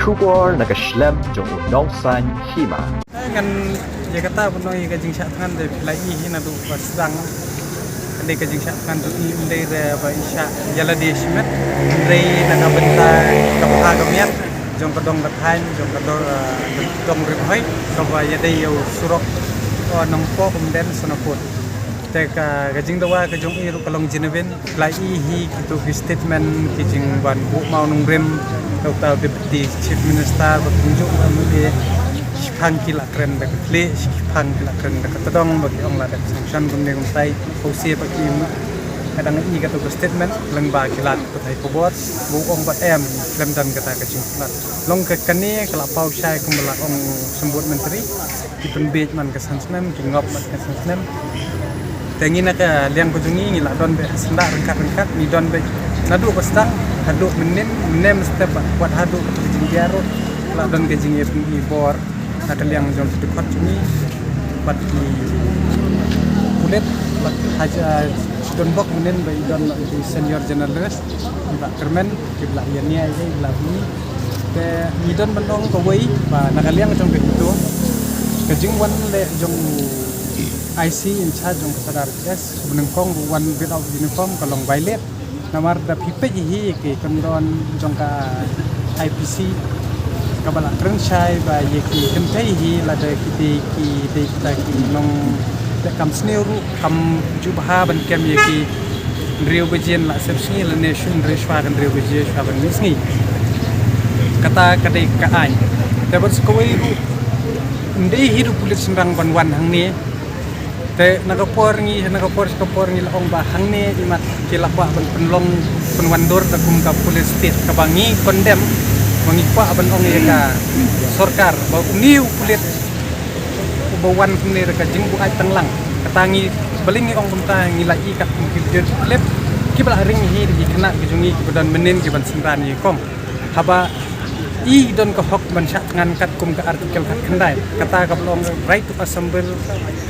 Shubor nakaslem jong unong san hima. Kan Jakarta punoi kajing syatkan de pilai hina tu sedang ande kajing syatkan tu indai de ba isya jala de simet indai naka bentai kapha kamian jong kadong dathain jong kador dong riphai kaba yadai yo surok nong po kumden sonaput teka kajing dawa kajong iru kalong jineben pilai hi kitu statement kijing ban bu mau nong rem kau deputy chief minister bertunjuk ambil Shipang kila keren dak kle Shipang kila keren dak tedong bagi ong la dak sanction kumne kumtai pausi bagi kadang ini kata statement leng ba kila kutai pobot bu ong bat em lem dan kata kacing lat long ke kani kala pau syai kumbala ong sembut menteri di penbej man ke sansnem ki ngop mat ke sansnem tengina ka liang kujungi ngila don be sendak rengkat ni don be nadu pastang haduk menem step buat haduk kejing diaro la don kejing i bor akan yang jom dekat sini buat di kulit buat haja don bok menen by don di senior journalist di kermen di belah yani aja belah ini te ni don menong kawai ba nakaliang jom itu kejing wan le jom IC in charge jom sadar yes beneng kong wan bit of uniform kalong violet namar da pipe hi ke kondon jong ka IPC kabala keren syai ba yeki kentai hi la da ki kita ki nong da kam sneru kam jubha ban kem yeki riu bejien la sepsi la nation reshwa kan riu bejie shwa ban misni kata kadai ka ai dapat skoi ru ndei hidu pulit sendang ban wan hang ni te nakapor ngi la ong ba hang ni imat kila ba ban penlong penwandor da kum ka pulis state ka bangi condemn mengikwa aban ong ka sorkar ba uniu kulit ubawan kumne ka jingbu ai tanglang katangi balingi ong kumta ngilai kat mukir lep kibla ring hi di kena kejungi kibadan menen kiban singran ni kom haba I don ko hok ban syak ngan kat kum ka artikel kat kendai kata ka blong right to assemble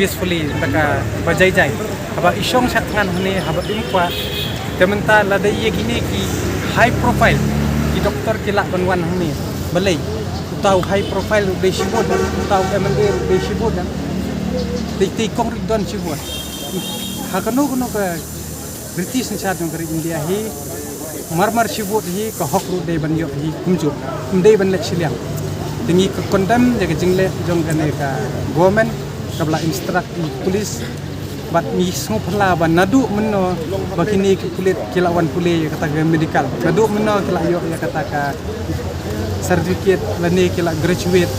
peacefully taka bajai haba isong syak ngan hne haba imkwa tementa lada ye kini ki high profile ki doktor kila banwan hangni balai tahu high profile de shibod tahu MLA de shibod de kong don shibod hakano kono ka British ni chat ngari India hi marmar shibod hi ka hokru de ban yo hi kumju de ban le chiliang tingi ka condemn de jingle jong kane ka government kabla instruct police bat mi sung phala ban nadu menno bakini kulit kilawan pule kata medical nadu menno kila yo ya kata ka certificate lane kila graduate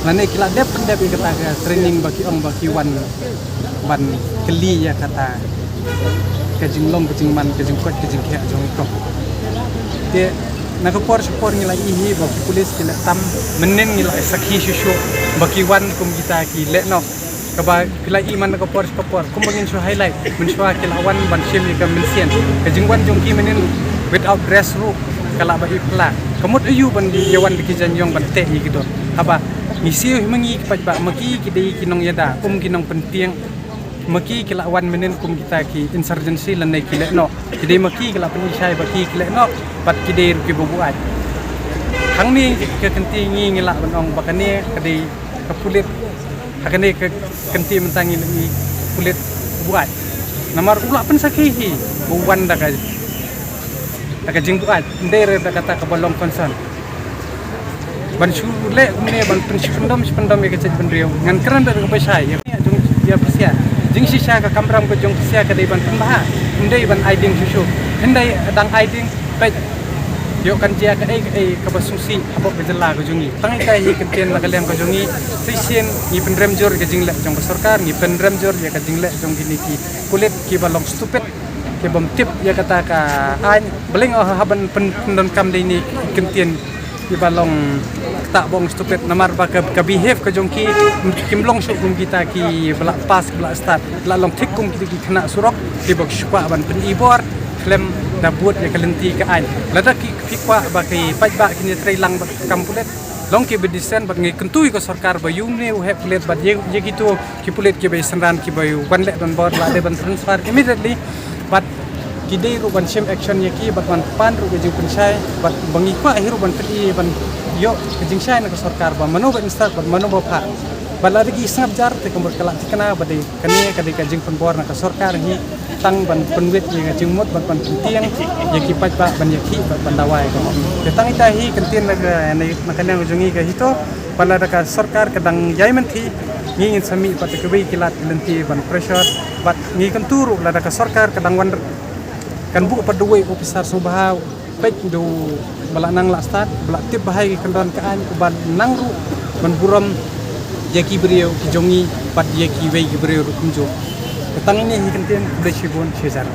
lane kila dep kata ka training baki ong baki wan ban keli ya kata kajing long kajing man kajing kot kajing kya jong ko te nakapor ngila ihi ba pulis kila tam menen ngila sakhi shushu baki wan kum kita ki lekno kaba kila iman kapor kumbangin shu highlight menshwa kilawan ban shim ka mensian kajingwan jongki menen without dress ru kala ba ipla kamut ayu ban yawan dikijan yong ban te gitu haba ngisi himangi ba maki kidei kinong yada kinong penting maki kilawan menen kum kita ki insurgency lan nei kilekno kidei maki kila penisai baki kilekno bat kidei ki bubuat hangni ke kentingi ngila banong bakane kadei kapulit hakane ke kenti mentangi ni kulit buat namar ulak pen sakihi buwan daga jingbuat ndere daga kata ka bolong concern ban shule umne ban pendom ke cet pendriu ngan keren daga pesai ya jung dia pesia jing sisa ka kamram ke jung pesia ka dei ban pembaha ndei ban aiding susu ndai dang aiding pe yo kan dia ka ka basusi apa bejela ko jungi tangi kai hi kentien la kaliang ko jungi sisen ni pendrem jor ke jingle jong sarkar ni pendrem jor ya ka jingle jong gini ki kulit ki balong stupid ke bom tip ya kata ka an beling haban pendon kam de ni kentien ki balong tak bong stupid namar ba ka behave ka jong ki kimlong syuk kum kita ki belak pas belak start la long tik kum ki kena surok ki bok syukwa ban pen ibor klem dabut ya kalenti ka an lada ki fikwa ba ki pajba kini trailang kampulet long ki bedisen bat ngi kentui ko sarkar ba yumne u he pulet bat ye gitu ki pulet ki bay sanran ki bay wan le don bor la de ban transfer immediately bat kidei ru ban shim action ye ki bat ban pan ru ge ju pensai bat bangi kwa hiru ban peli ban yo kejing syai nak sarkar ba manu ba instar ba manu ba pha bala lagi sangap jar te kembur kelak tikana bade kani kadi kajing penbor nak sarkar hi tang ban penwit yang kajing mot ban tiang ya kipat ba ban yaki ban dawai ko te tang ita hi kentin nak makanya ujungi ka hito bala ka sarkar kadang jai menti ngin sami pat ke bai kilat lenti ban pressure bat ngi kan turu la ka sarkar kadang wan kan bu pat duwe officer subah pek do bala nang la start bala tip bahai kendon kaan ban nangru ban buram yaki beriau ki jongi pat yaki wei ki beriau kunjo tang ini hikentin beli shibun shezar